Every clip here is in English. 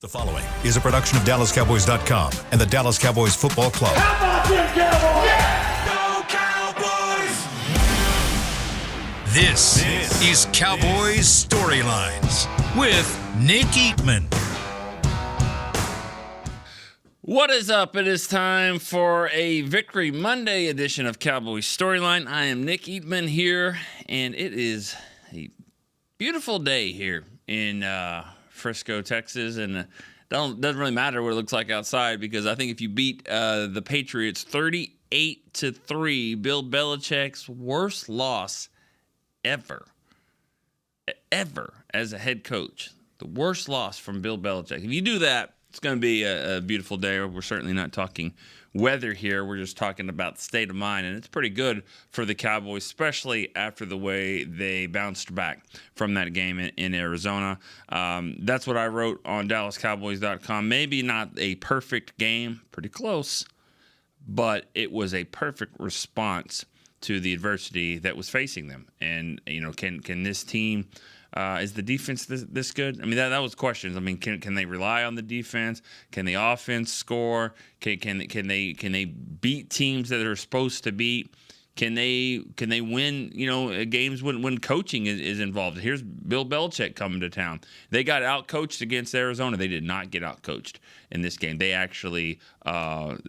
The following is a production of DallasCowboys.com and the Dallas Cowboys Football Club. How about them Cowboys? Yeah! Go Cowboys! This is Cowboys Storylines with Nick Eatman. What is up? It is time for a Victory Monday edition of Cowboys Storyline. I am Nick Eatman here, and it is a beautiful day here in Frisco, Texas, and doesn't really matter what it looks like outside because I think if you beat the Patriots 38-3, Bill Belichick's worst loss ever as a head coach, the worst loss from Bill Belichick. If you do that, it's going to be a beautiful day. We're certainly not talking weather here. We're just talking about the state of mind, and it's pretty good for the Cowboys, especially after the way they bounced back from that game in Arizona. That's what I wrote on DallasCowboys.com. Maybe not a perfect game, pretty close, but it was a perfect response to the adversity that was facing them. And, you know, can this team is the defense this good? I mean, that was questions. I mean, can they rely on the defense? Can the offense score? Can they beat teams that they're supposed to beat? Can they win, you know, games when coaching is involved? Here's Bill Belichick coming to town. They got outcoached against Arizona. They did not get outcoached in this game. They actually won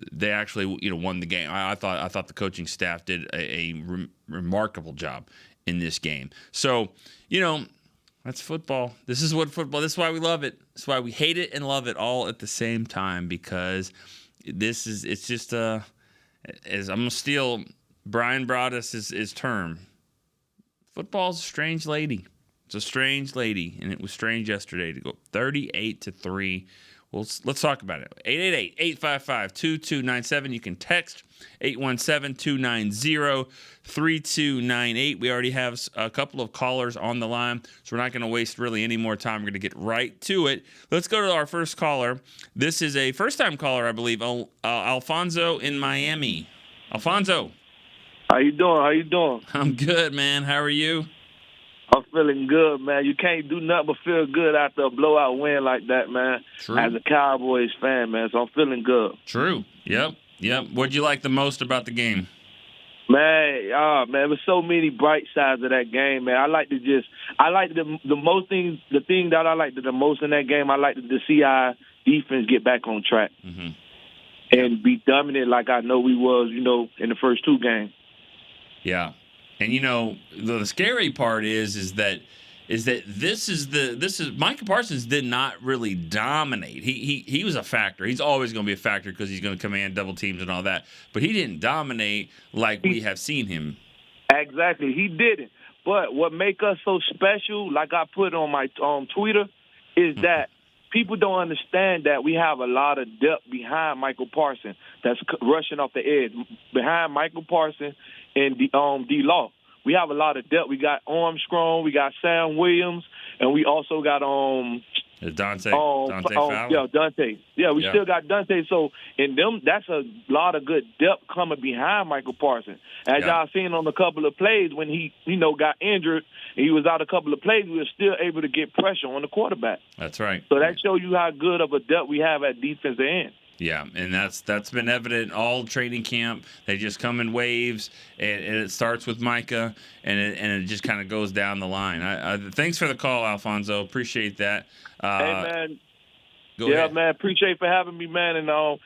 the game. I thought the coaching staff did a remarkable job in this game. So, you know, that's football. This is why we love it. That's why we hate it and love it all at the same time, because it's just as I'm going to steal Brian Broaddus' term. Football's a strange lady. It's a strange lady, and it was strange yesterday to go 38-3. Well, let's talk about it. 888-855-2297. You can text 817-290-3298. We already have a couple of callers on the line, so we're not going to waste really any more time. We're going to get right to it. Let's go to our first caller. This is a first-time caller, I believe, Alfonso in Miami. Alfonso. How you doing? I'm good, man. How are you? I'm feeling good, man. You can't do nothing but feel good after a blowout win like that, man. True. As a Cowboys fan, man, so I'm feeling good. True. Yep. What'd you like the most about the game? Man, there was so many bright sides of that game, man. The thing that I liked the most in that game, I liked to see our defense get back on track and be dominant like I know we was, you know, in the first two games. Yeah. And, you know, the scary part is that Micah Parsons did not really dominate. He was a factor. He's always going to be a factor because he's going to command double teams and all that. But he didn't dominate like we have seen him. Exactly. He didn't. But what make us so special, like I put on my Twitter, is that people don't understand that we have a lot of depth behind Michael Parsons that's rushing off the edge. Behind Michael Parsons and D-Law. We have a lot of depth. We got Armstrong, we got Sam Williams, and we also got Dante Fowler. Yeah, Dante. Yeah, we still got Dante. So in them, that's a lot of good depth coming behind Michael Parsons. As y'all seen on a couple of plays when he, you know, got injured and he was out a couple of plays, we were still able to get pressure on the quarterback. That's right. So that shows you how good of a depth we have at defensive end. Yeah, and that's been evident all training camp. They just come in waves, and it starts with Micah, and it just kind of goes down the line. Thanks for the call, Alfonso. Appreciate that. Hey, man. Go ahead. Man. Appreciate for having me, man. And go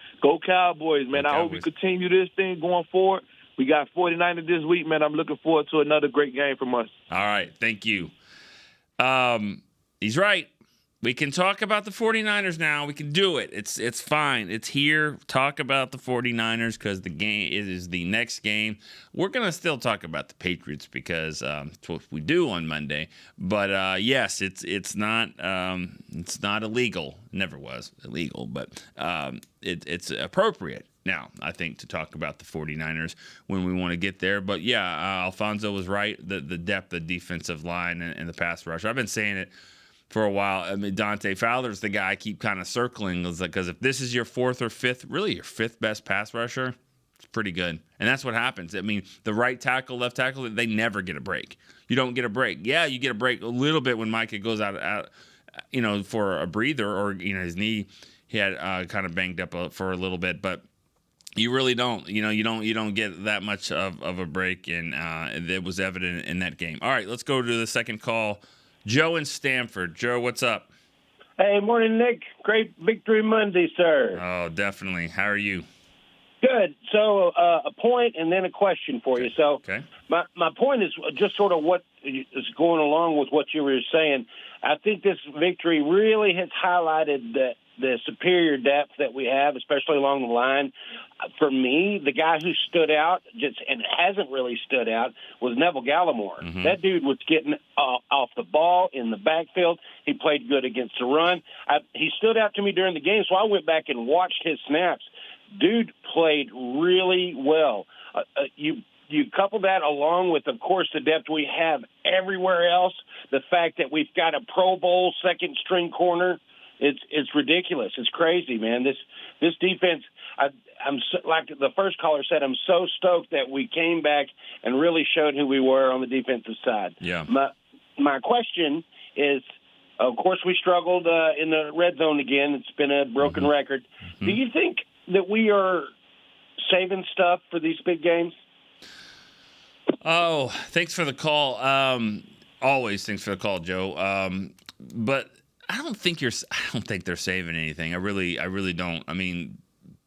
Cowboys, man. I hope we continue this thing going forward. We got 49ers this week, man. I'm looking forward to another great game from us. All right. Thank you. He's right. We can talk about the 49ers now. We can do it. It's fine. It's here. Talk about the 49ers because the game is the next game. We're going to still talk about the Patriots because it's what we do on Monday. But yes, it's not illegal. Never was illegal, but it's appropriate now, I think, to talk about the 49ers when we want to get there. But yeah, Alfonso was right. The depth of defensive line and the pass rush. I've been saying it for a while. I mean, Dante Fowler's the guy I keep kind of circling because if this is your fourth or fifth, really your fifth best pass rusher, it's pretty good. And that's what happens. I mean, the right tackle, left tackle, they never get a break. You don't get a break. Yeah, you get a break a little bit when Micah goes out for a breather, or his knee he had kind of banged up for a little bit, but you really don't. You don't get that much of a break, and it was evident in that game. All right, let's go to the second call. Joe in Stamford. Joe, what's up? Hey, morning, Nick. Great Victory Monday, sir. Oh, definitely. How are you? Good. So a point and then a question for you. So Okay. my point is just sort of what is going along with what you were saying. I think this victory really has highlighted the superior depth that we have, especially along the line. For me, the guy who stood out and hasn't really stood out was Neville Gallimore. Mm-hmm. That dude was getting off the ball in the backfield. He played good against the run. He stood out to me during the game, so I went back and watched his snaps. Dude played really well. You couple that along with, of course, the depth we have everywhere else, the fact that we've got a Pro Bowl second-string corner, it's ridiculous. It's crazy, man. This defense, I'm so, like the first caller said, I'm so stoked that we came back and really showed who we were on the defensive side. Yeah. My question is, of course, we struggled in the red zone again. It's been a broken record. Do you think that we are saving stuff for these big games? Oh, thanks for the call. Always thanks for the call, Joe. But I don't think they're saving anything. I really don't. I mean,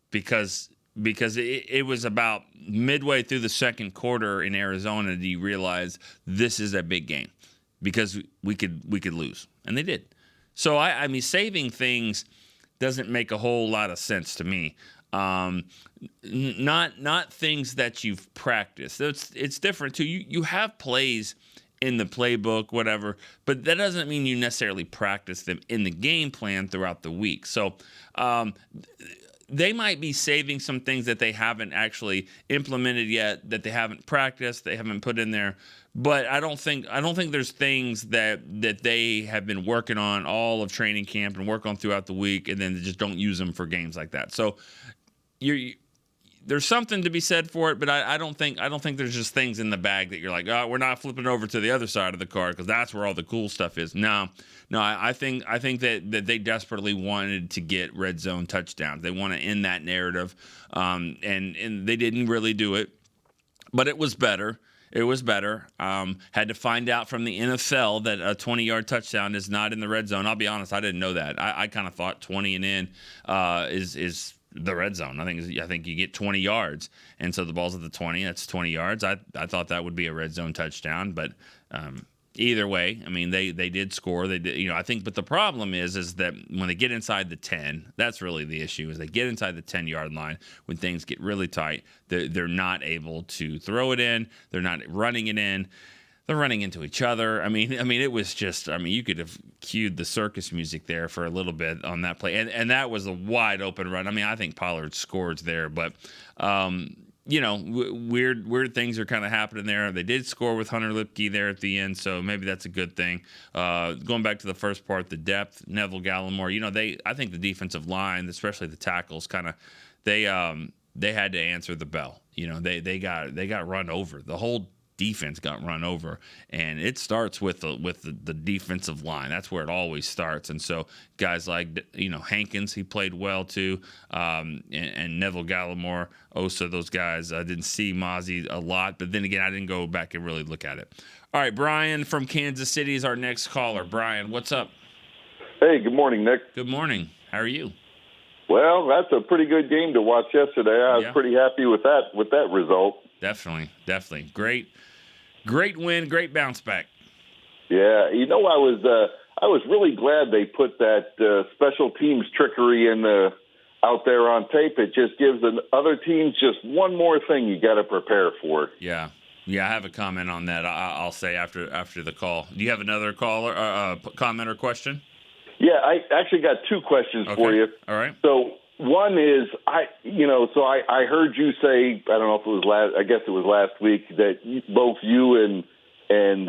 because it was about midway through the second quarter in Arizona that you realize this is a big game because we could lose, and they did. So I mean, saving things doesn't make a whole lot of sense to me. Not things that you've practiced. It's different too. You have plays in the playbook, whatever, but that doesn't mean you necessarily practice them in the game plan throughout the week. So they might be saving some things that they haven't actually implemented yet, that they haven't practiced, they haven't put in there. But I don't think there's things that they have been working on all of training camp and work on throughout the week, and then they just don't use them for games like that. So there's something to be said for it, but I don't think there's just things in the bag that you're like, oh, we're not flipping over to the other side of the card because that's where all the cool stuff is. No, I think that they desperately wanted to get red zone touchdowns. They want to end that narrative, and they didn't really do it, but it was better. It was better. Had to find out from the NFL that a 20-yard touchdown is not in the red zone. I'll be honest, I didn't know that. I kind of thought 20 and in is the red zone. I think you get 20 yards, and so the ball's at the 20. That's 20 yards. I thought that would be a red zone touchdown, but either way, I mean they did score. They did, I think. But the problem is that when they get inside the 10, that's really the issue. Is they get inside the 10-yard line when things get really tight, they're not able to throw it in. They're not running it in. They're running into each other. I mean, it was just. I mean, you could have cued the circus music there for a little bit on that play, and that was a wide open run. I mean, I think Pollard scored there, but weird things are kind of happening there. They did score with Hunter Lipke there at the end, so maybe that's a good thing. Going back to the first part, the depth, Neville Gallimore. I think the defensive line, especially the tackles, kind of they had to answer the bell. They got run over. The whole defense got run over, and it starts with the defensive line. That's where it always starts. And so guys like Hankins, he played well too, and Neville Gallimore, Osa, those guys. I didn't see Mozzie a lot, but then again, I didn't go back and really look at it. All right, Brian from Kansas City is our next caller. Brian, what's up? Hey, good morning, Nick. Good morning. How are you? Well, that's a pretty good game to watch yesterday. I was pretty happy with that result. Definitely. Great win, great bounce back. Yeah, I was really glad they put that special teams trickery out there on tape. It just gives the other teams just one more thing you got to prepare for. Yeah, I have a comment on that. I'll say after the call. Do you have another caller, comment or question? Yeah, I actually got two questions for you. All right. So one is, I heard you say, I don't know if it was I guess it was last week, that both you and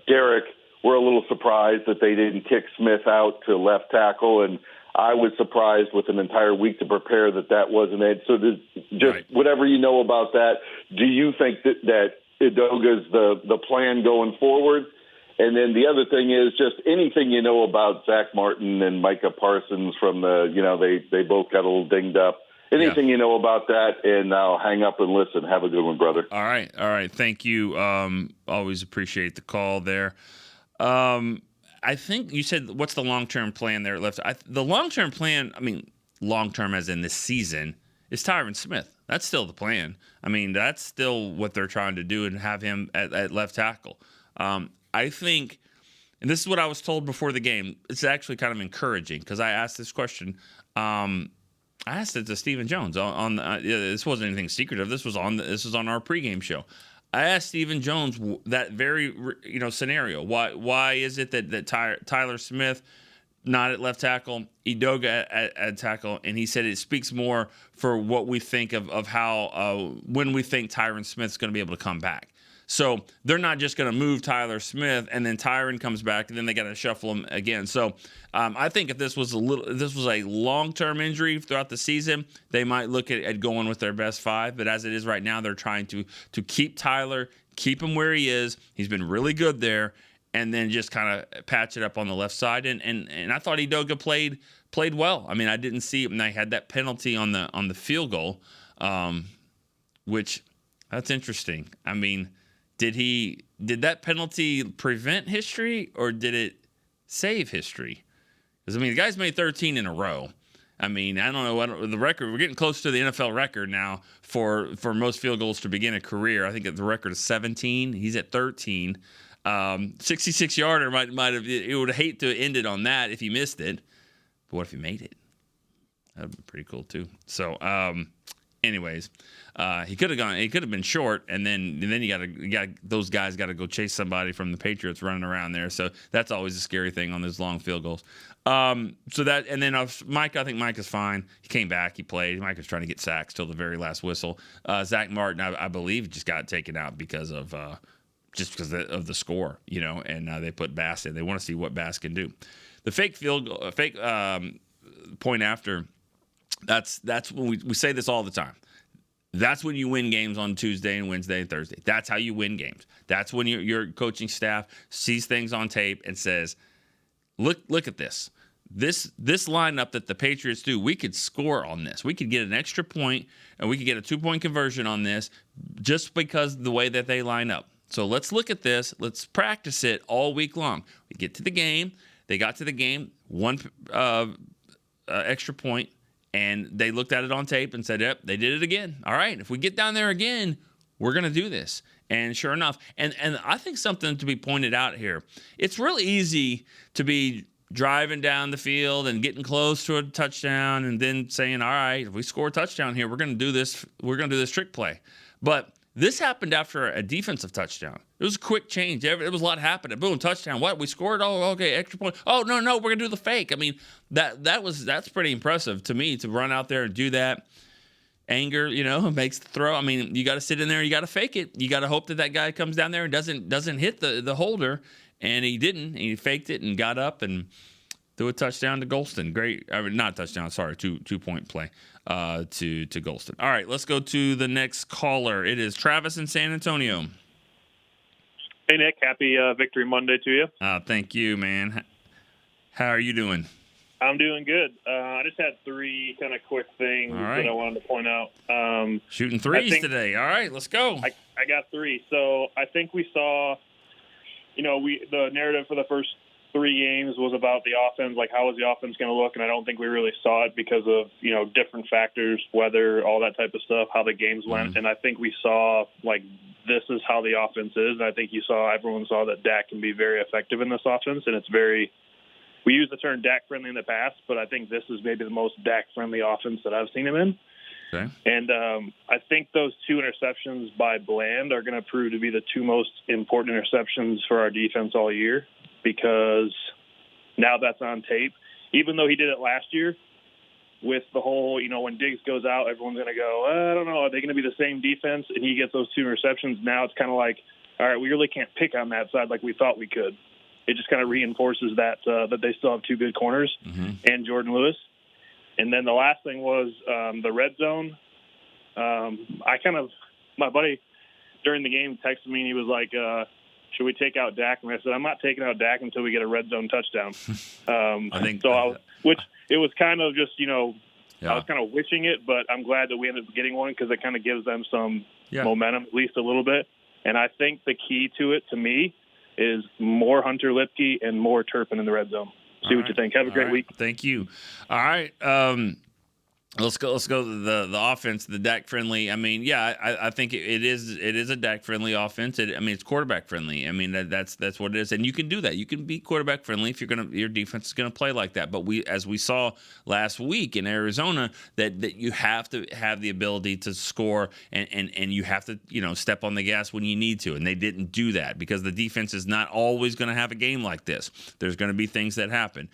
Derek were a little surprised that they didn't kick Smith out to left tackle, and I was surprised with an entire week to prepare that wasn't it. So whatever you know about that, do you think that Edoga's the plan going forward? And then the other thing is just anything you know about Zach Martin and Micah Parsons from they both got a little dinged up. Anything you know about that, and I'll hang up and listen. Have a good one, brother. All right. Thank you. Always appreciate the call there. I think you said, what's the long-term plan there left? The long-term plan, long-term as in this season, is Tyron Smith. That's still the plan. That's still what they're trying to do and have him at left tackle. I think, and this is what I was told before the game, it's actually kind of encouraging because I asked this question. I asked it to Stephen Jones on this wasn't anything secretive. This was on our pregame show. I asked Stephen Jones that very scenario. Why is it that Tyler Smith not at left tackle, Edoga at tackle, and he said it speaks more for what we think of how when we think Tyron Smith's going to be able to come back. So they're not just going to move Tyler Smith and then Tyron comes back and then they got to shuffle him again. So I think if this was a long-term injury throughout the season, they might look at going with their best five. But as it is right now, they're trying to keep Tyler, keep him where he is. He's been really good there, and then just kind of patch it up on the left side. And I thought Edoga played well. I didn't see him. They had that penalty on the field goal, which that's interesting. Did that penalty prevent history or did it save history? Because the guy's made 13 in a row. I don't know the record. We're getting close to the NFL record now for most field goals to begin a career. I think the record is 17. He's at 13. 66-yarder might have. It would hate to end it on that if he missed it. But what if he made it? That'd be pretty cool too. So, anyways, he could have gone. He could have been short, and then you got those guys got to go chase somebody from the Patriots running around there. So that's always a scary thing on those long field goals. So that, and then Mike, I think Mike is fine. He came back, he played. Mike was trying to get sacks till the very last whistle. Zach Martin, I believe, just got taken out because of the score, and they put Bass in. They want to see what Bass can do. The fake point after. That's when we say this all the time. That's when you win games on Tuesday and Wednesday and Thursday. That's how you win games. That's when your coaching staff sees things on tape and says, look at this. This lineup that the Patriots do, we could score on this. We could get an extra point, and we could get a 2-point conversion on this just because of the way that they line up. So let's look at this. Let's practice it all week long. We get to the game. They got to the game, one extra point. And they looked at it on tape and said, yep, they did it again. All right, if we get down there again, we're going to do this. And sure enough, and I think something to be pointed out here, it's really easy to be driving down the field and getting close to a touchdown and then saying, all right, if we score a touchdown here, we're going to do this. We're going to do this trick play. But this happened after a defensive touchdown. It was a quick change. It was a lot happening. Boom, touchdown. What? We scored? Oh, okay, extra point. Oh, no, we're going to do the fake. That's pretty impressive to me to run out there and do that. Anger, makes the throw. You got to sit in there. You got to fake it. You got to hope that guy comes down there and doesn't hit the holder. And he didn't. He faked it and got up and threw a touchdown to Golston. Great. Not touchdown. Sorry, 2-point play. To Golston. All right, let's go to the next caller. It is Travis in San Antonio. Hey, Nick. Happy Victory Monday to you. Thank you, man. How are you doing? I'm doing good. I just had 3 kind of quick things that I wanted to point out. Shooting threes today. All right, let's go. I got 3. So I think we saw, the narrative for the first 3 games was about the offense, like how was the offense going to look, and I don't think we really saw it because of, different factors, weather, all that type of stuff, how the games went. Mm-hmm. And I think we saw, this is how the offense is, and I think everyone saw that Dak can be very effective in this offense, and it's very – we use the term Dak-friendly in the past, but I think this is maybe the most Dak-friendly offense that I've seen him in. Okay. And I think those 2 interceptions by Bland are going to prove to be the 2 most important interceptions for our defense all year, because now that's on tape. Even though he did it last year with the whole, when Diggs goes out, everyone's going to go, I don't know, are they going to be the same defense? And he gets those 2 interceptions. Now it's kind of like, all right, we really can't pick on that side like we thought we could. It just kind of reinforces that they still have 2 good corners and Jordan Lewis. And then the last thing was the red zone. My buddy during the game texted me and he was like, should we take out Dak? And I said, I'm not taking out Dak until we get a red zone touchdown. I think which it was kind of just, Yeah. I was kind of wishing it, but I'm glad that we ended up getting one because it kind of gives them some momentum, at least a little bit. And I think the key to it, to me, is more Hunter Lipke and more Turpin in the red zone. See what you think. Have a great week. Thank you. All right. Let's go to the offense, the Dak friendly. I mean, I think it is a Dak friendly offense. It's quarterback friendly. I mean, that's what it is, and you can do that. You can be quarterback friendly if your defense is gonna play like that. But as we saw last week in Arizona, that you have to have the ability to score and you have to step on the gas when you need to, and they didn't do that because the defense is not always going to have a game like this. There's going to be things that happen.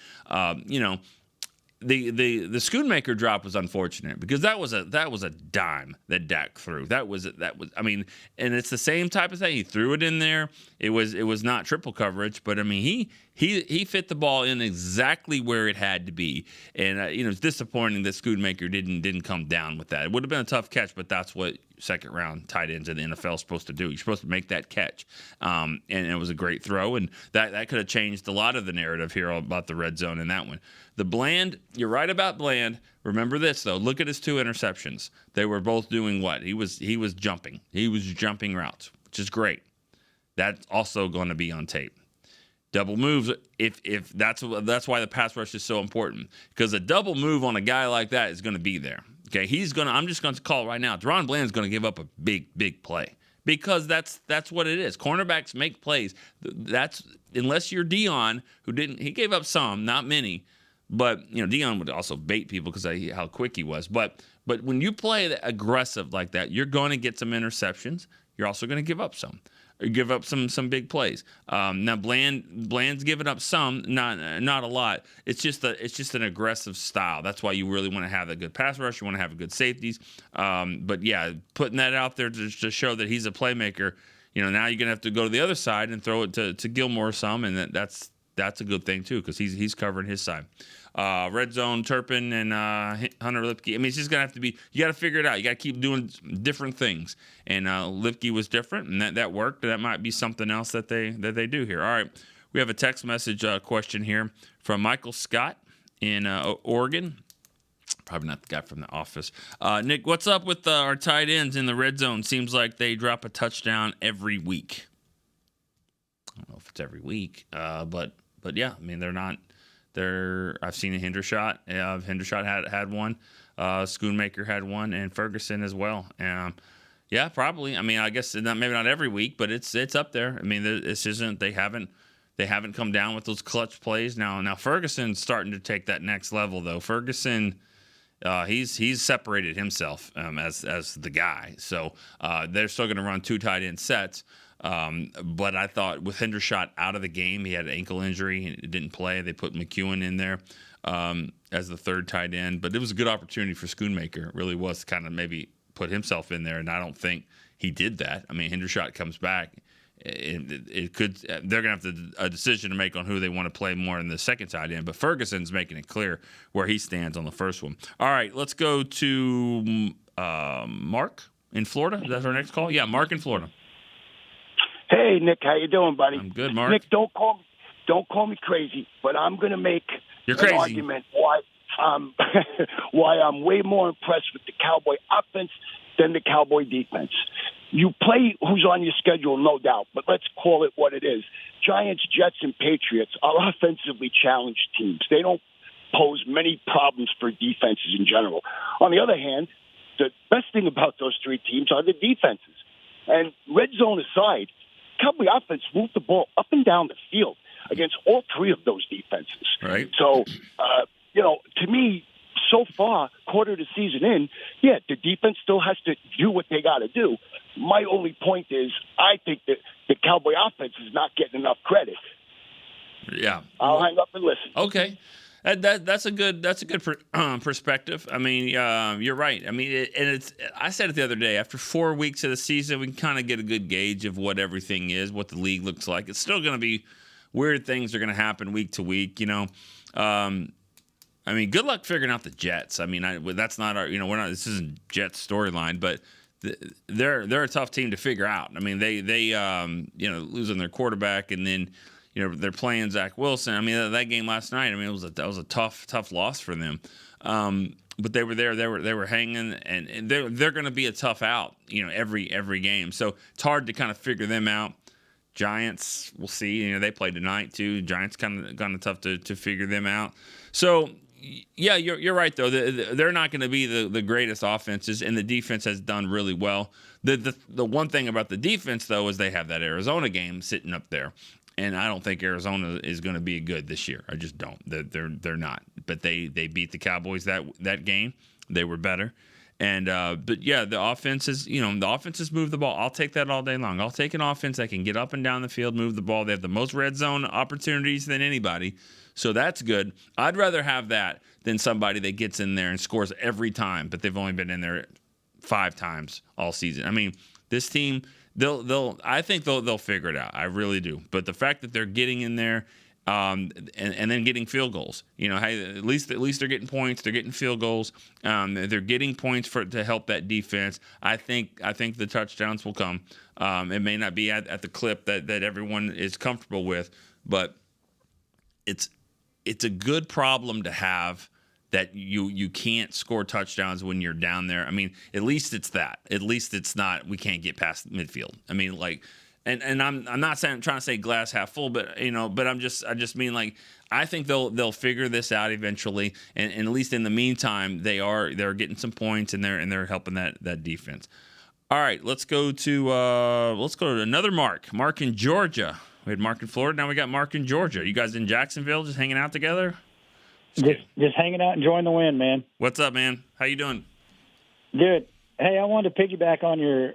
The Schoonmaker drop was unfortunate because that was a dime that Dak threw. That was I mean, and it's the same type of thing. He threw it in there. It was not triple coverage, but I mean he fit the ball in exactly where it had to be. And it's disappointing that Schoonmaker didn't come down with that. It would have been a tough catch, but that's what second round tight ends in the NFL are supposed to do. You're supposed to make that catch. And it was a great throw, and that could have changed a lot of the narrative here about the red zone in that one. The Bland, you're right about Bland. Remember this though. Look at his 2 interceptions. They were both doing what? He was jumping. He was jumping routes, which is great. That's also going to be on tape. Double moves, if that's why the pass rush is so important, because a double move on a guy like that is going to be there. Okay, I'm just going to call it right now. Deron Bland's going to give up a big play because that's what it is. Cornerbacks make plays. That's unless you're Dion, he gave up some, not many, but Dion would also bait people because how quick he was. But when you play aggressive like that, you're going to get some interceptions. You're also going to give up some. Give up some big plays. Now Bland's given up some, not a lot. It's just an aggressive style. That's why you really want to have a good pass rush. You want to have a good safeties. But yeah, putting that out there to show that he's a playmaker. Now you're gonna have to go to the other side and throw it to Gilmore some, and that's a good thing too because he's covering his side. Red zone, Turpin and Hunter Lipke. I mean, it's just gonna have to be. You got to figure it out. You got to keep doing different things. And Lipke was different, and that worked. That might be something else that they do here. All right, we have a text message question here from Michael Scott in Oregon. Probably not the guy from the office. Nick, what's up with our tight ends in the red zone? Seems like they drop a touchdown every week. I don't know if it's every week, but yeah, I mean they're not. I've seen a Hendershot. Hendershot had one. Schoonmaker had one, and Ferguson as well. Yeah, probably. I mean, I guess maybe not every week, but it's up there. I mean, this isn't. They haven't come down with those clutch plays. Now Ferguson's starting to take that next level, though. Ferguson, he's separated himself as the guy. So they're still going to run 2 tight end sets. But I thought with Hendershot out of the game, he had an ankle injury and didn't play. They put McEwen in there as the 3rd tight end. But it was a good opportunity for Schoonmaker. It really was to kind of maybe put himself in there, and I don't think he did that. I mean, Hendershot comes back. It could. They're going to have a decision to make on who they want to play more in the 2nd tight end. But Ferguson's making it clear where he stands on the first one. All right, let's go to Mark in Florida. Is that our next call? Yeah, Mark in Florida. Hey, Nick, how you doing, buddy? I'm good, Mark. Nick, don't call me crazy, but I'm going to make You're crazy. an argument why I'm way more impressed with the Cowboy offense than the Cowboy defense. You play who's on your schedule, no doubt, but let's call it what it is. Giants, Jets, and Patriots are offensively challenged teams. They don't pose many problems for defenses in general. On the other hand, the best thing about those 3 teams are the defenses. And red zone aside, Cowboy offense moved the ball up and down the field against all 3 of those defenses. Right. So, to me, so far, quarter of the season in, the defense still has to do what they got to do. My only point is I think that the Cowboy offense is not getting enough credit. Yeah. I'll hang up and listen. Okay. That's a good perspective. I mean, you're right. I mean, I said it the other day. After 4 weeks of the season, we can kind of get a good gauge of what everything is, what the league looks like. It's still going to be weird things are going to happen week to week. I mean, good luck figuring out the Jets. I mean, that's not our. We're not. This isn't Jets storyline, but they're a tough team to figure out. I mean, they losing their quarterback, and then they're playing Zach Wilson. I mean, that game last night. I mean, that was a tough loss for them. But they were there. They were hanging, and they're going to be a tough out. Every game. So it's hard to kind of figure them out. Giants, we'll see. They play tonight too. Giants kind of tough to figure them out. So. Yeah, you're right though. They're not going to be the greatest offenses, and the defense has done really well. The one thing about the defense though is they have that Arizona game sitting up there, and I don't think Arizona is going to be good this year. I just don't. They're not. But they beat the Cowboys that game. They were better, and but yeah, the offenses move the ball. I'll take that all day long. I'll take an offense that can get up and down the field, move the ball. They have the most red zone opportunities than anybody. So that's good. I'd rather have that than somebody that gets in there and scores every time, but they've only been in there 5 times all season. I mean, this team, I think they'll figure it out. I really do. But the fact that they're getting in there and then getting field goals, hey, at least they're getting points. They're getting field goals. They're getting points to help that defense. I think the touchdowns will come. It may not be at the clip that everyone is comfortable with, but it's a good problem to have that you can't score touchdowns when you're down there. I mean, at least it's that. At least it's not we can't get past midfield. I mean, like, and I'm not trying to say glass half full, but but I just mean like I think they'll figure this out eventually, and at least in the meantime they're getting some points and they're helping that defense. All right, let's go to another Mark in Georgia. We had Mark in Florida. Now we got Mark in Georgia. You guys in Jacksonville just hanging out together? Just hanging out, enjoying the wind, man. What's up, man? How you doing? Good. Hey, I wanted to piggyback on your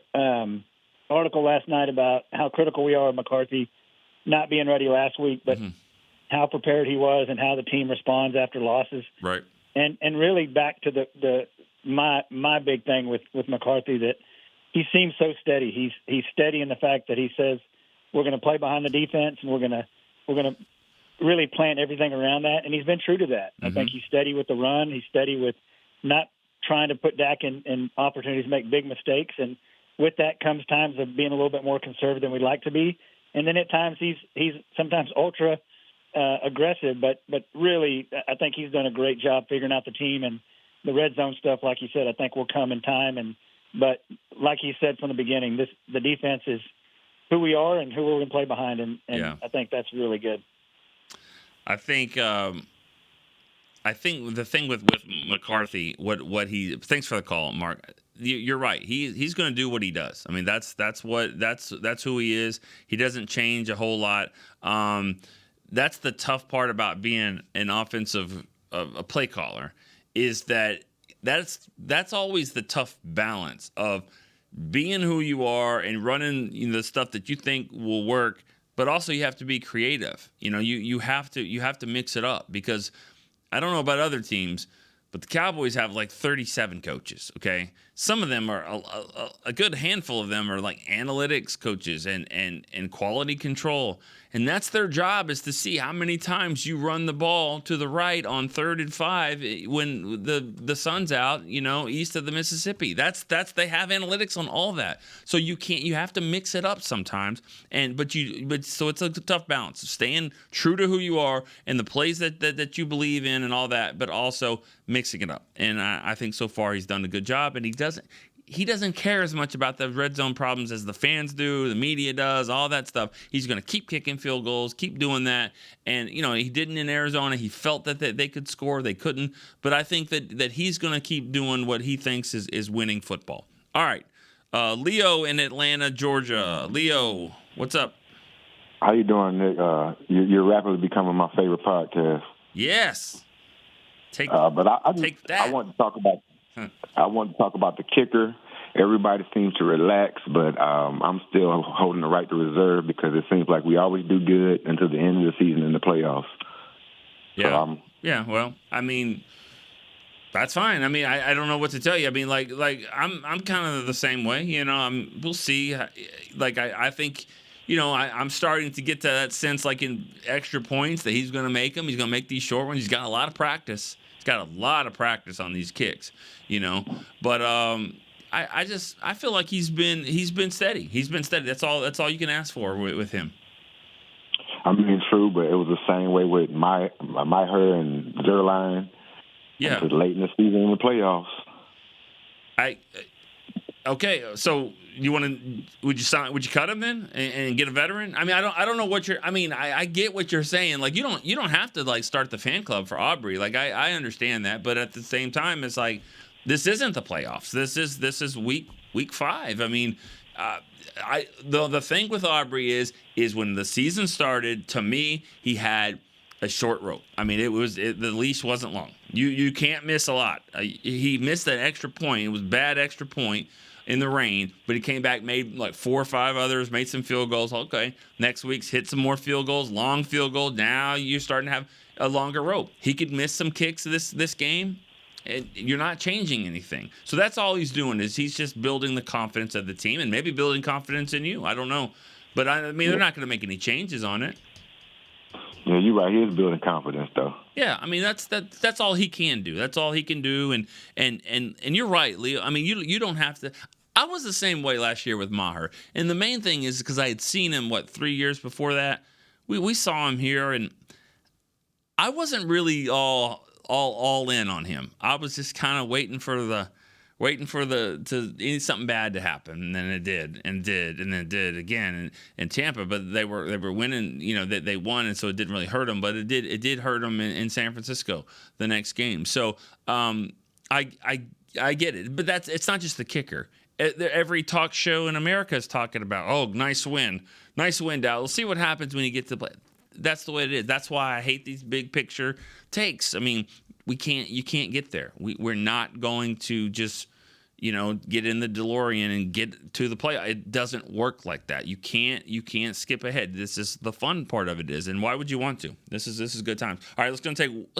article last night about how critical we are of McCarthy not being ready last week, but how prepared he was and how the team responds after losses. Right. And really back to my big thing with McCarthy, that he seems so steady. He's steady in the fact that he says, we're going to play behind the defense, and we're going to really plan everything around that. And he's been true to that. I think he's steady with the run. He's steady with not trying to put Dak in opportunities to make big mistakes. And with that comes times of being a little bit more conservative than we'd like to be. And then at times he's sometimes ultra aggressive, but really I think he's done a great job figuring out the team, and the red zone stuff, like you said, I think will come in time. But like you said from the beginning, the defense is who we are and who we're going to play behind, and yeah. I think that's really good. I think the thing with McCarthy, what he thanks for the call, Mark. You're right. He's going to do what he does. I mean, that's who he is. He doesn't change a whole lot. That's the tough part about being an offensive a play caller, is that's always the tough balance of being who you are and running the stuff that you think will work, but also you have to be creative. You have to mix it up, because I don't know about other teams, but the Cowboys have like 37 coaches, okay? Some of them are, a good handful of them are like analytics coaches and quality control. And that's their job, is to see how many times you run the ball to the right on 3rd and 5 when the sun's out, east of the Mississippi. That's they have analytics on all that. So you have to mix it up sometimes. So it's a tough balance, staying true to who you are and the plays that you believe in and all that, but also mixing it up. And I think so far he's done a good job, and he doesn't care as much about the red zone problems as the fans do, the media does, all that stuff. He's going to keep kicking field goals, keep doing that. And, he didn't in Arizona. He felt that they could score. They couldn't. But I think that he's going to keep doing what he thinks is winning football. All right. Leo in Atlanta, Georgia. Leo, what's up? How you doing, Nick? You're rapidly becoming my favorite podcast. Yes. Take that. I want to talk about the kicker. Everybody seems to relax, but I'm still holding the right to reserve, because it seems like we always do good until the end of the season in the playoffs. Yeah. Well, I mean, that's fine. I mean, I don't know what to tell you. I mean, like I'm kind of the same way. We'll see. Like I think. I'm starting to get to that sense, like in extra points, that he's going to make them. He's going to make these short ones. He's got a lot of practice. He's got a lot of practice on these kicks, But I feel like he's been steady. He's been steady. That's all you can ask for with him. I mean, true, but it was the same way with her and StoryLine. Yeah. Until late in the season in the playoffs. Okay, so would you cut him then and get a veteran? I mean, I don't know what you're. I mean, I get what you're saying. Like you don't have to like start the fan club for Aubrey. Like I understand that, but at the same time, it's like this isn't the playoffs. This is week 5. I mean, the thing with Aubrey is when the season started, to me, he had a short rope. I mean, the leash wasn't long. You can't miss a lot. He missed that extra point. It was bad extra point in the rain, but he came back, made like 4 or 5 others, made some field goals. Okay, next week's hit some more field goals, long field goal. Now you're starting to have a longer rope. He could miss some kicks this game, and you're not changing anything. So that's all he's doing is he's just building the confidence of the team and maybe building confidence in you. I don't know, but I mean they're not going to make any changes on it. Yeah, you're right. He is building confidence, though. Yeah, I mean that's all he can do. That's all he can do, and you're right, Leo. I mean you don't have to. I was the same way last year with Maher, and the main thing is because I had seen him 3 years before that. We saw him here, and I wasn't really all in on him. I was just kind of waiting for something bad to happen, and then it did, and then it did again in Tampa. But they were winning, they won, and so it didn't really hurt them. But it did hurt them in San Francisco the next game. So I get it, but it's not just the kicker. Every talk show in America is talking about, oh, nice win, Dallas. We'll see what happens when you get to play. That's the way it is. That's why I hate these big picture takes. I mean, you can't get there. We're not going to just, get in the DeLorean and get to the play. It doesn't work like that. You can't skip ahead. This is the fun part of it is, and why would you want to? This is good times. All right, let's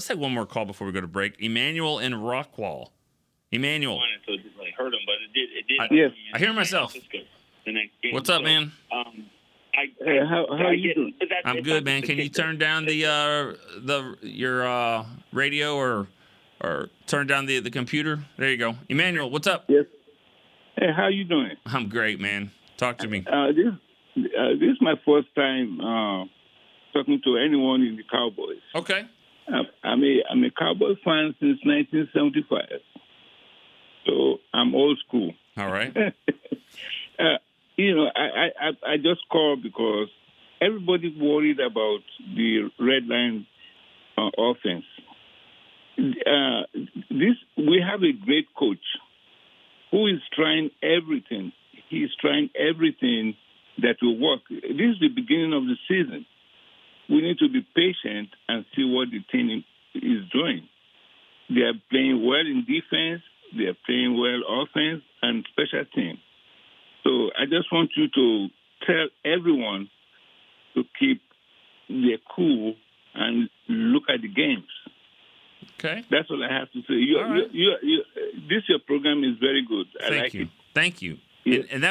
take one more call before we go to break. Emmanuel in Rockwall. Emmanuel. So it didn't really hurt him, but it did. Yes. I hear myself. What's up, man? How are you doing? I'm good, man. Can you turn down your radio or turn down the computer? There you go. Emmanuel, what's up? Yes. Hey, how you doing? I'm great, man. Talk to me. This is my first time talking to anyone in the Cowboys. Okay. I'm a Cowboys fan since 1975. So I'm old school. All right. I just called because everybody's worried about the red line offense. We have a great coach who is trying everything. He's trying everything that will work. This is the beginning of the season. We need to be patient and see what the team is doing. They are playing well in defense. They are playing well offense and special teams. So I just want you to tell everyone to keep their cool and look at the games. Okay. That's all I have to say. Your program is very good. I like it. Thank you. Yes. And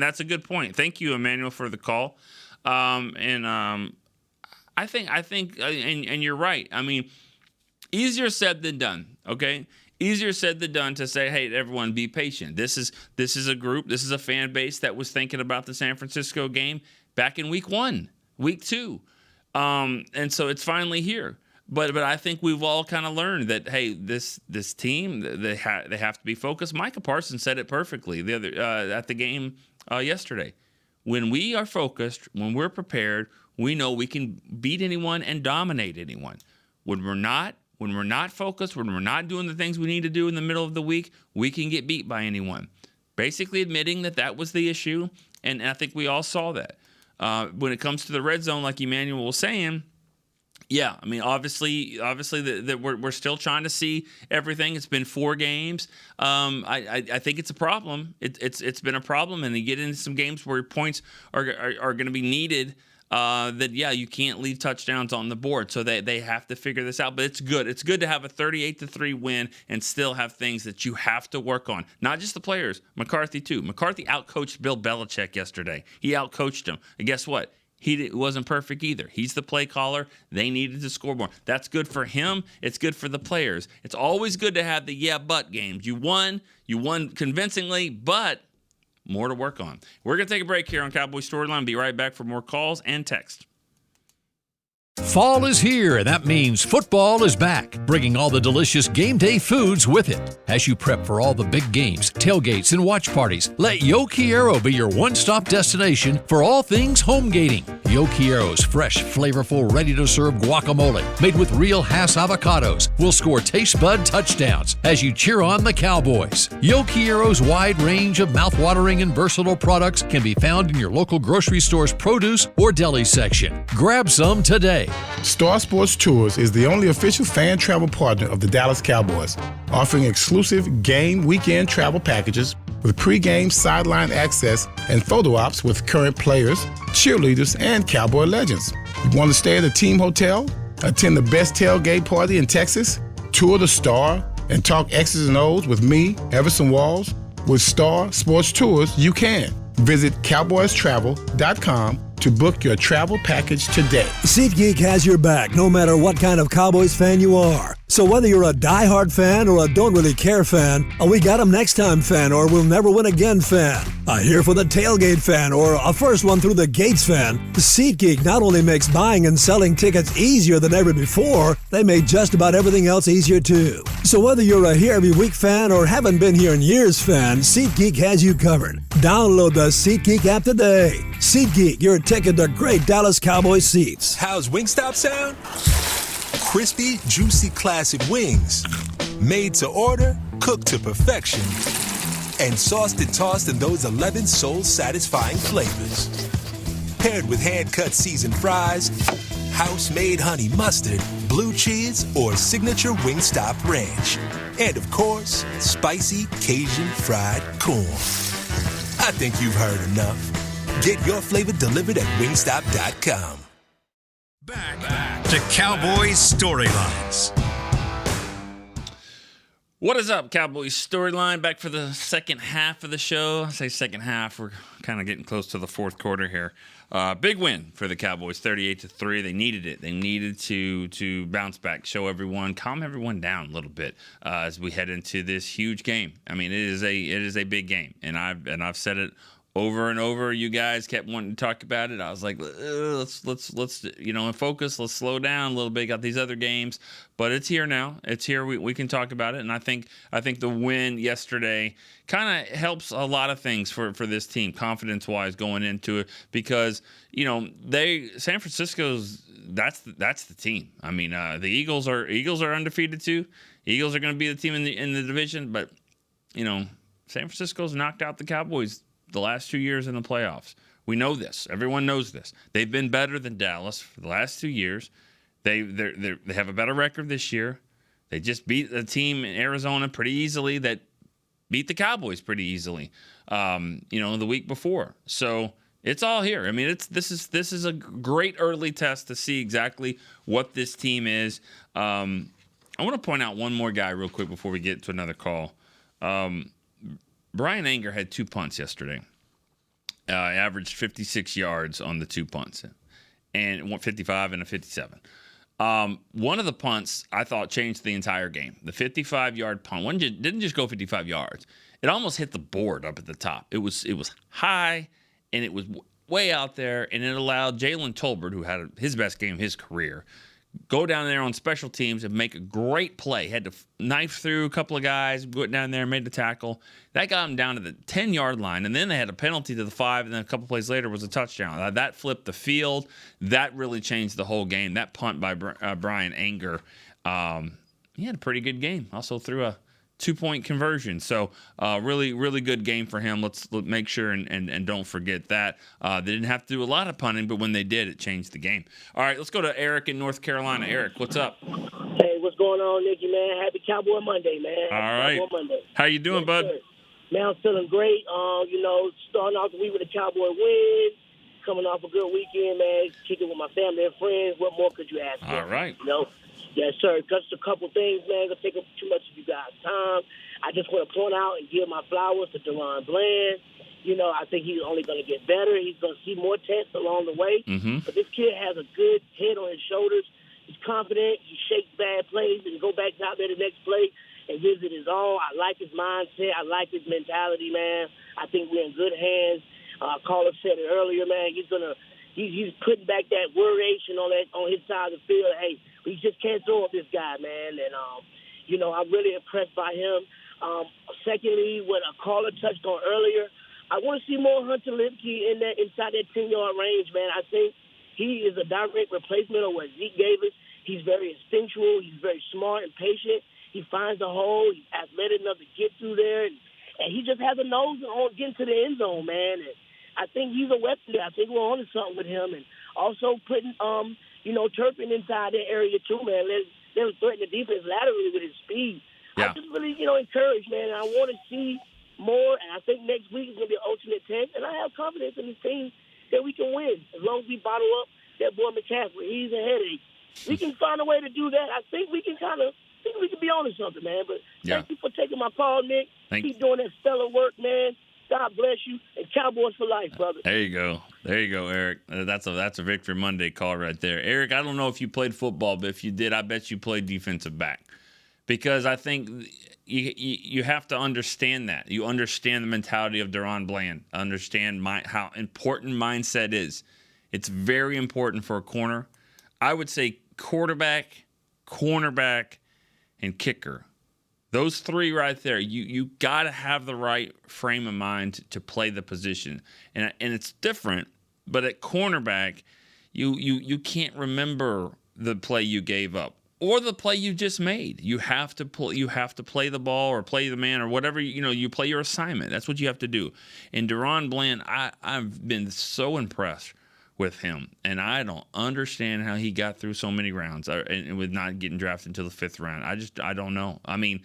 that's a good point. Thank you, Emmanuel, for the call. I think, and you're right. I mean, easier said than done. Okay. Easier said than done to say, hey, everyone, be patient. This is a group, this is a fan base that was thinking about the San Francisco game back in week 1, week 2. And so it's finally here. But I think we've all kind of learned that, hey, this team, they have to be focused. Micah Parsons said it perfectly at the game yesterday. When we are focused, when we're prepared, we know we can beat anyone and dominate anyone. When we're not focused, when we're not doing the things we need to do in the middle of the week, we can get beat by anyone. Basically admitting that was the issue, and I think we all saw that. When it comes to the red zone, like Emmanuel was saying, yeah, I mean, obviously, that we're still trying to see everything. It's been 4 games. I think it's a problem. It's been a problem, and you get into some games where points are going to be needed. You can't leave touchdowns on the board, so they have to figure this out. But it's good. It's good to have a 38-3 win and still have things that you have to work on. Not just the players, McCarthy too. McCarthy outcoached Bill Belichick yesterday. He outcoached him, and guess what? He wasn't perfect either. He's the play caller. They needed to score more. That's good for him. It's good for the players. It's always good to have the yeah, but games. You won convincingly, but more to work on. We're going to take a break here on Cowboys Storyline. Be right back for more calls and text. Fall is here, and that means football is back, bringing all the delicious game day foods with it. As you prep for all the big games, tailgates, and watch parties, let Yo Quiero be your one-stop destination for all things home gating. Yo Quiero's fresh, flavorful, ready-to-serve guacamole made with real Hass avocados will score taste bud touchdowns as you cheer on the Cowboys. Yo Quiero's wide range of mouth-watering and versatile products can be found in your local grocery store's produce or deli section. Grab some today. Star Sports Tours is the only official fan travel partner of the Dallas Cowboys, offering exclusive game weekend travel packages with pre-game sideline access and photo ops with current players, cheerleaders, and Cowboy legends. You want to stay at a team hotel, attend the best tailgate party in Texas, tour the Star, and talk X's and O's with me, Everson Walls? With Star Sports Tours, you can. Visit cowboystravel.com to book your travel package today. SeatGeek has your back no matter what kind of Cowboys fan you are. So whether you're a diehard fan or a don't really care fan, a we got 'em next time fan or we'll never win again fan, a here for the tailgate fan or a first one through the gates fan, SeatGeek not only makes buying and selling tickets easier than ever before, they made just about everything else easier too. So whether you're a here every week fan or haven't been here in years fan, SeatGeek has you covered. Download the SeatGeek app today. SeatGeek, your ticket to great Dallas Cowboys seats. How's Wingstop sound? Crispy, juicy, classic wings. Made to order, cooked to perfection. And sauced and tossed in those 11 soul-satisfying flavors. Paired with hand-cut seasoned fries, house-made honey mustard, blue cheese, or signature Wingstop ranch. And, of course, spicy Cajun fried corn. I think you've heard enough. Get your flavor delivered at wingstop.com. Back to Cowboys Storylines. What is up, Cowboys Storyline? Back for the second half of the show. I say second half. We're kind of getting close to the fourth quarter here. Big win for the Cowboys, 38-3. They needed it. They needed to bounce back, show everyone, calm everyone down a little bit as we head into this huge game. I mean, it is a big game, and I've said it over and over. You guys kept wanting to talk about it. I was like, let's focus. Let's slow down a little bit. Got these other games, but it's here now. It's here. We can talk about it. And I think the win yesterday kind of helps a lot of things for this team, confidence-wise, going into it, because San Francisco's that's the team. I mean, the Eagles are undefeated too. Eagles are going to be the team in the division, but San Francisco's knocked out the Cowboys the last 2 years in the playoffs. We know this. Everyone knows this. They've been better than Dallas for the last 2 years. They have a better record this year. They just beat a team in Arizona pretty easily that beat the Cowboys pretty easily, the week before. So it's all here. I mean, this is a great early test to see exactly what this team is. I want to point out one more guy real quick before we get to another call. Brian Anger had 2 punts yesterday. Averaged 56 yards on the 2 punts, and 55 and a 57. One of the punts I thought changed the entire game. The 55-yard punt. One didn't just go 55 yards. It almost hit the board up at the top. It was high, and it was way out there, and it allowed Jalen Tolbert, who had his best game of his career, go down there on special teams and make a great play. Had to knife through a couple of guys, go down there and made the tackle. That got him down to the 10-yard line, and then they had a penalty to the 5, and then a couple plays later was a touchdown. That flipped the field. That really changed the whole game. That punt by Brian Anger, he had a pretty good game. Also threw a 2-point conversion. So really, really good game for him. Let's make sure and don't forget that. They didn't have to do a lot of punting, but when they did, it changed the game. All right, let's go to Eric in North Carolina. Eric, what's up? Hey, what's going on, Nicky, man? Happy Cowboy Monday, man. All right. Cowboy Monday. How you doing, bud? Sir. Man, I'm feeling great. Starting off the week with a Cowboy win, coming off a good weekend, man. Kicking with my family and friends. What more could you ask for? All right. Yes, sir. Just a couple things, man. Gonna take up too much of you guys' time. I just want to point out and give my flowers to Deron Bland. I think he's only going to get better. He's going to see more tests along the way. Mm-hmm. But this kid has a good head on his shoulders. He's confident. He shakes bad plays and go back out there the next play and gives it his all. I like his mindset. I like his mentality, man. I think we're in good hands. Caller said it earlier, man. He's putting back that worration on his side of the field. Hey, we just can't throw up this guy, man. And I'm really impressed by him. Secondly, what a caller touched on earlier, I want to see more Hunter Lipke inside that 10-yard range, man. I think he is a direct replacement of what Zeke gave us. He's very instinctual. He's very smart and patient. He finds a hole. He's athletic enough to get through there. And he just has a nose on getting to the end zone, man. And I think he's a weapon there. I think we're on to something with him. And also putting, Turpin inside that area too, man. Let him threaten the defense laterally with his speed. Yeah. I'm just really, encouraged, man. And I want to see more. And I think next week is going to be an ultimate test. And I have confidence in this team that we can win as long as we bottle up that boy McCaffrey. He's a headache. We can find a way to do that. I think we can be on to something, man. But thank you for taking my call, Nick. Keep doing that stellar work, man. God bless you, and Cowboys for life, brother. There you go, Eric. That's a Victory Monday call right there. Eric, I don't know if you played football, but if you did, I bet you played defensive back. Because I think you have to understand that. You understand the mentality of Deron Bland. Understand how important mindset is. It's very important for a corner. I would say quarterback, cornerback, and kicker. Those three right there, you got to have the right frame of mind to play the position. And it's different, but at cornerback, you can't remember the play you gave up or the play you just made. You have to play the ball or play the man or whatever, you play your assignment. That's what you have to do. And Deron Bland, I've been so impressed with him, and I don't understand how he got through so many rounds and with not getting drafted until the 5th round. I don't know. I mean,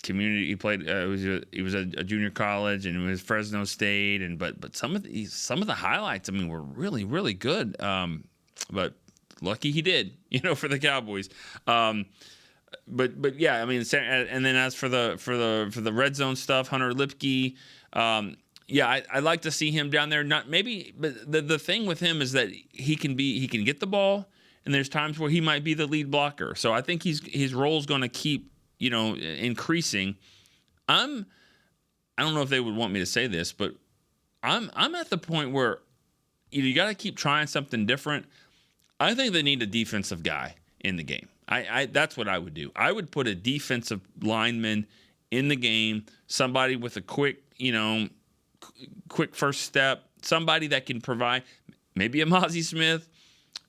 community. He played. He was a junior college, and it was Fresno State, but some of the highlights, I mean, were really, really good. But lucky he did, for the Cowboys. But yeah, I mean, and then as for the red zone stuff, Hunter Lipke. Yeah, I like to see him down there. Not maybe, but the thing with him is that he can get the ball, and there's times where he might be the lead blocker. So I think his role is going to keep increasing. I don't know if they would want me to say this, but I'm at the point where you got to keep trying something different. I think they need a defensive guy in the game. That's what I would do. I would put a defensive lineman in the game, somebody with a quick first step, somebody that can provide maybe a Mozzie Smith,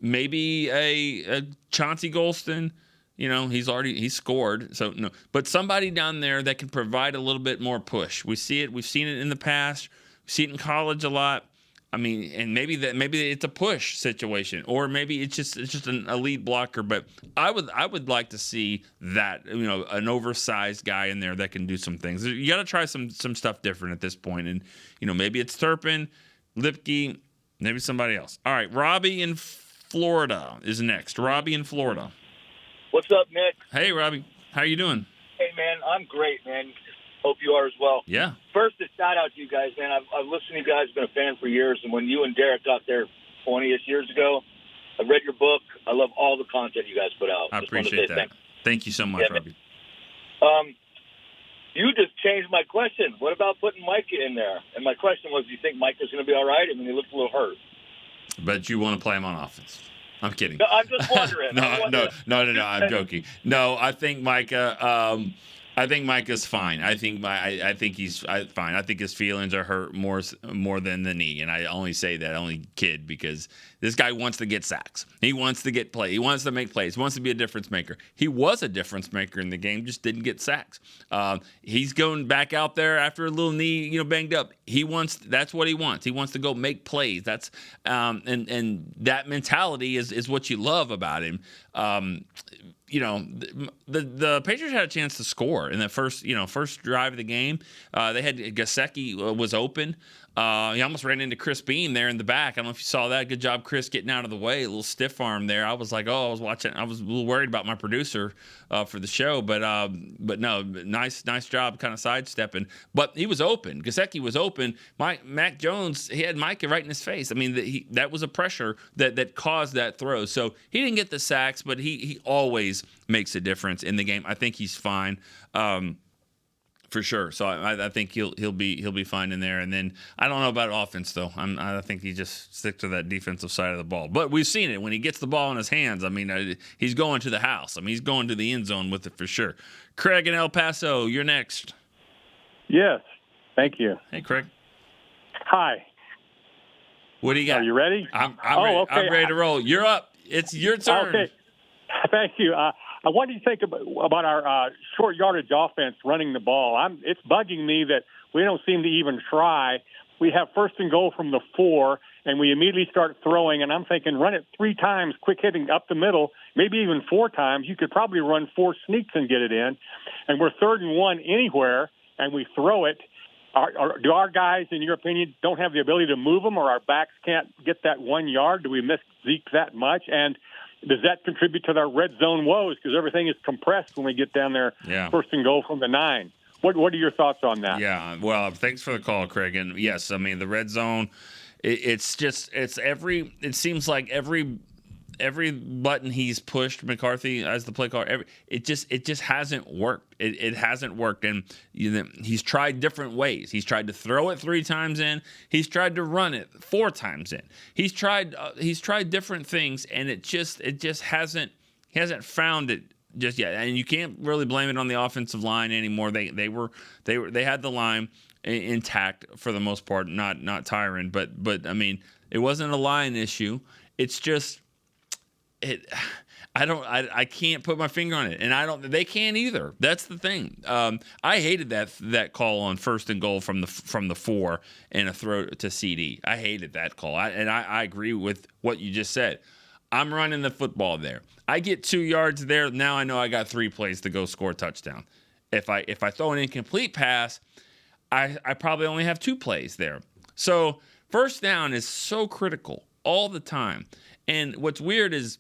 maybe a Chauncey Golston. He's scored, so no. But somebody down there that can provide a little bit more push. We've seen it in the past. We see it in college a lot. I mean, and maybe it's a push situation, or maybe it's just a lead blocker. But I would like to see that, an oversized guy in there that can do some things. You got to try some stuff different at this point, and maybe it's Turpin, Lipke, maybe somebody else. All right, Robbie in Florida is next. Robbie in Florida. What's up, Nick? Hey, Robbie. How you doing? Hey, man. I'm great, man. Hope you are as well. Yeah. First, a shout out to you guys, man. I've listened to you guys, been a fan for years, and when you and Derek got there 20-ish years ago, I read your book. I love all the content you guys put out. I appreciate that. Thanks. Thank you so much, Robbie. You just changed my question. What about putting Micah in there? And my question was, do you think Micah's going to be all right? I mean, he looked a little hurt. But you want to play him on offense. I'm kidding. No, I'm just wondering. No. I'm joking. No, I think Micah. I think Micah's fine. I think he's fine. I think his feelings are hurt more than the knee, and I only say that, only kid, because this guy wants to get sacks. He wants to get play. He wants to make plays. He wants to be a difference maker. He was a difference maker in the game, just didn't get sacks. He's going back out there after a little knee, banged up. That's what he wants. He wants to go make plays. That's and that mentality is what you love about him. The Patriots had a chance to score in that first drive of the game. They had Gesicki was open. He almost ran into Chris Bean there in the back. I don't know if you saw that. Good job, Chris, getting out of the way. A little stiff arm there. I was like, I was watching. I was a little worried about my producer for the show, but no, nice job kind of sidestepping. But he was open. Gesicki was open. Mac Jones, he had Micah right in his face. I mean, that was a pressure that caused that throw. So he didn't get the sacks, but he always makes a difference in the game. I think he's fine. For sure. So I think he'll be fine in there. And then I don't know about offense though. I think he just stick to that defensive side of the ball. But we've seen it when he gets the ball in his hands. I mean, he's going to the house. I mean, he's going to the end zone with it for sure. Craig in El Paso, you're next. Yes. Thank you. Hey, Craig. Hi. What do you got? Are you ready? I'm ready. Okay. I'm ready to roll. You're up. It's your turn. Okay. Thank you. What do you think about our short yardage offense running the ball? It's bugging me that we don't seem to even try. We have first and goal from the 4, and we immediately start throwing, and I'm thinking run it 3 times, quick hitting up the middle, maybe even 4 times. You could probably run 4 sneaks and get it in. And we're 3rd and 1 anywhere, and we throw it. Do our guys, in your opinion, don't have the ability to move them, or our backs can't get that 1 yard? Do we miss Zeke that much? And does that contribute to our red zone woes because everything is compressed when we get down there first and goal from the 9? What are your thoughts on that? Yeah, well, thanks for the call, Craig. And yes, I mean the red zone. It seems like every button he's pushed McCarthy as the play caller. It just hasn't worked. It hasn't worked, and he's tried different ways. He's tried to throw it 3 times in. He's tried to run it 4 times in. He's tried different things, and it just hasn't. He hasn't found it just yet. And you can't really blame it on the offensive line anymore. They had the line intact for the most part, not Tyron, but I mean it wasn't a line issue. It's just. I can't put my finger on it, and they can't either. That's the thing. I hated that call on first and goal from the 4 and a throw to CD. I hated that call, and I agree with what you just said. I'm running the football there. I get 2 yards there. Now I know I got 3 plays to go score a touchdown. If I throw an incomplete pass, I probably only have 2 plays there. So first down is so critical all the time. And what's weird is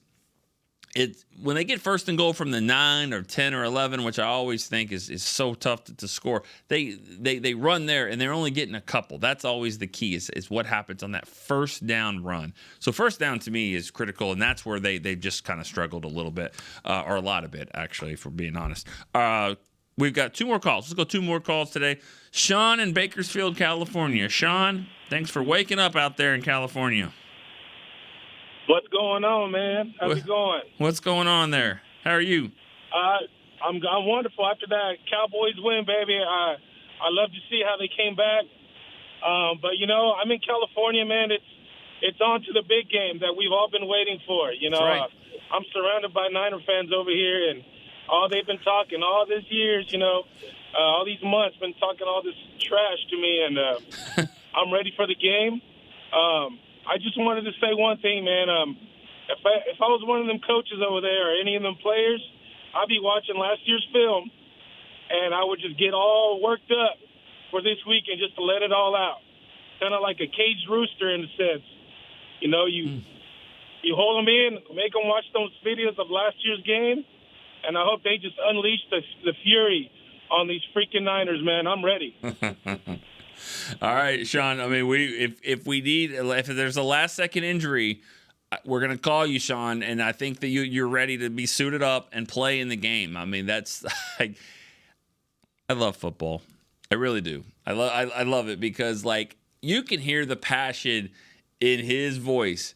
when they get first and goal from the 9 or 10 or 11, which I always think is so tough to score, they run there and they're only getting a couple. That's always the key is what happens on that first down run. So first down to me is critical, and that's where they just kind of struggled a little bit, or a lot of it, actually, if we're being honest. We've got 2 more calls. Let's go 2 more calls today. Sean in Bakersfield, California. Sean, thanks for waking up out there in California. What's going on, man? How's it going? What's going on there? How are you? I'm wonderful. After that Cowboys win, baby, I love to see how they came back. But I'm in California, man. It's on to the big game that we've all been waiting for. Right. I'm surrounded by Niner fans over here, and all they've been talking all these years, all these months, been talking all this trash to me, and I'm ready for the game. I just wanted to say one thing, man. If I was one of them coaches over there or any of them players, I'd be watching last year's film, and I would just get all worked up for this weekend just to let it all out. Kind of like a caged rooster in a sense. You hold them in, make them watch those videos of last year's game, and I hope they just unleash the fury on these freaking Niners, man. I'm ready. All right, Sean. I mean, if there's a last-second injury, we're gonna call you, Sean, and I think that you're ready to be suited up and play in the game. I mean, that's I love football. I really do. I love it because you can hear the passion in his voice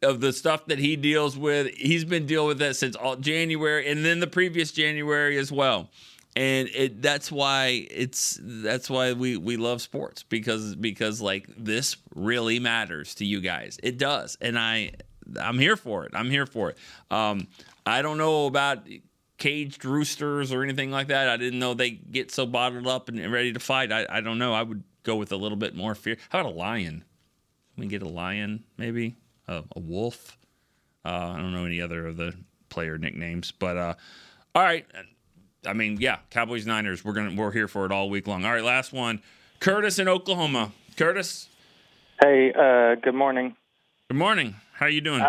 of the stuff that he deals with. He's been dealing with that since January, and then the previous January as well. And that's why we love sports because this really matters to you guys. It does, and I'm here for it. I don't know about caged roosters or anything like that. I didn't know they get so bottled up and ready to fight. I don't know. I would go with a little bit more fear. How about a lion? Can we get a lion, maybe a wolf? I don't know any other of the player nicknames, but all right. I mean, yeah, Cowboys Niners. We're here for it all week long. All right, last one. Curtis in Oklahoma. Curtis, Hey, good morning. Good morning. How are you doing?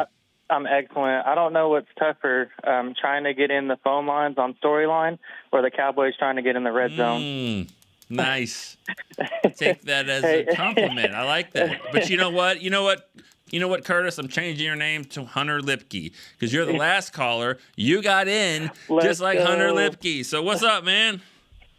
I'm excellent. I don't know what's tougher, trying to get in the phone lines on StoryLine or the Cowboys trying to get in the red zone. Nice. Take that as a compliment. I like that. But you know what? You know what, Curtis? I'm changing your name to Hunter Lipke because you're the last caller. You got in just like Hunter Lipke. So what's up, man?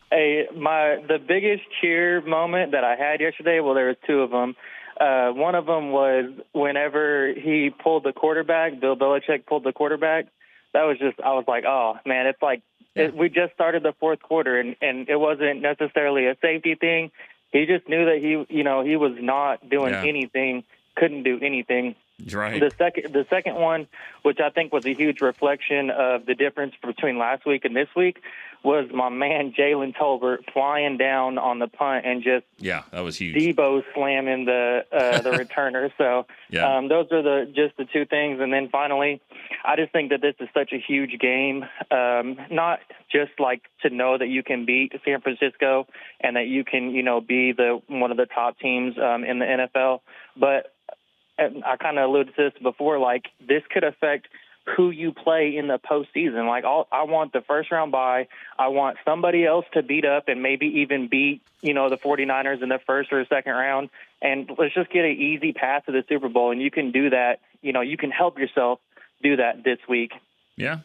Hey, the biggest cheer moment that I had yesterday, well, there was two of them. One of them was whenever he pulled the quarterback, Bill Belichick pulled the quarterback. That was just, I was like, oh, man, it's like we just started the fourth quarter, and it wasn't necessarily a safety thing. He just knew that he was not doing anything, couldn't do anything. Right. The second one, which I think was a huge reflection of the difference between last week and this week, was my man Jalen Tolbert flying down on the punt and just that was huge. Debo slamming the returner. So those are the two things. And then finally, I just think that this is such a huge game, not just like to know that you can beat San Francisco and that you can be one of the top teams in the NFL, but I kind of alluded to this before, like this could affect who you play in the postseason. Like I want the first round bye. I want somebody else to beat up and maybe even beat, the 49ers in the first or second round. And let's just get an easy path to the Super Bowl. And you can do that. You can help yourself do that this week. Yeah.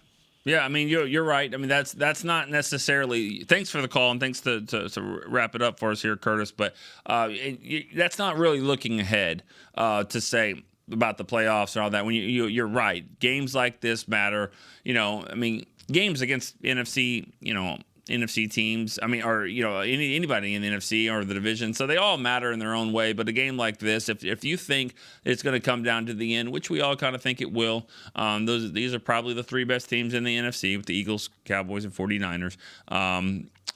Yeah, I mean, you're right. I mean, that's not necessarily. Thanks for the call, and thanks to wrap it up for us here, Curtis. But that's not really looking ahead to say about the playoffs and all that. When you're right, games like this matter. I mean, games against NFC, NFC teams. I mean, or anybody in the NFC or the division. So they all matter in their own way. But a game like this, if you think it's going to come down to the end, which we all kind of think it will, these are probably the three best teams in the NFC with the Eagles, Cowboys, and 49ers.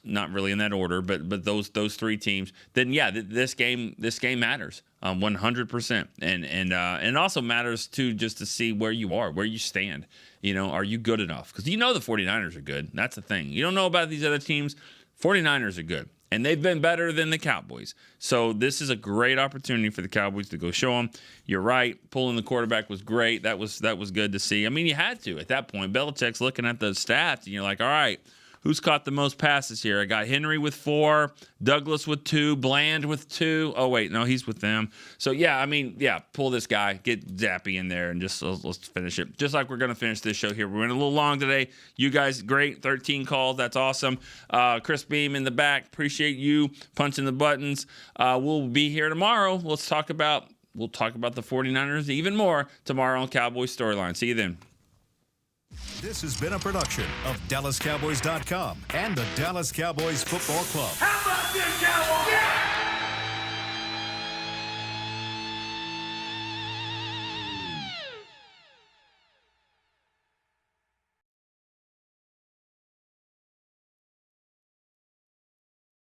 Not really in that order, but those three teams. Then this game matters 100%, and it also matters too just to see where you are, where you stand. Are you good enough? Because the 49ers are good. That's the thing. You don't know about these other teams. 49ers are good, and they've been better than the Cowboys. So this is a great opportunity for the Cowboys to go show them. You're right. Pulling the quarterback was great. That was good to see. I mean, you had to at that point. Belichick's looking at the stats, and you're like, all right, who's caught the most passes here? I got Henry with 4, Douglas with 2, Bland with 2. Oh, wait, no, he's with them. So, pull this guy, get Zappy in there, and just let's finish it. Just like we're going to finish this show here. We went a little long today. You guys, great, 13 calls. That's awesome. Chris Beam in the back, appreciate you punching the buttons. We'll be here tomorrow. We'll talk about the 49ers even more tomorrow on Cowboys Storyline. See you then. This has been a production of DallasCowboys.com and the Dallas Cowboys Football Club. How about this, Cowboys? Yeah!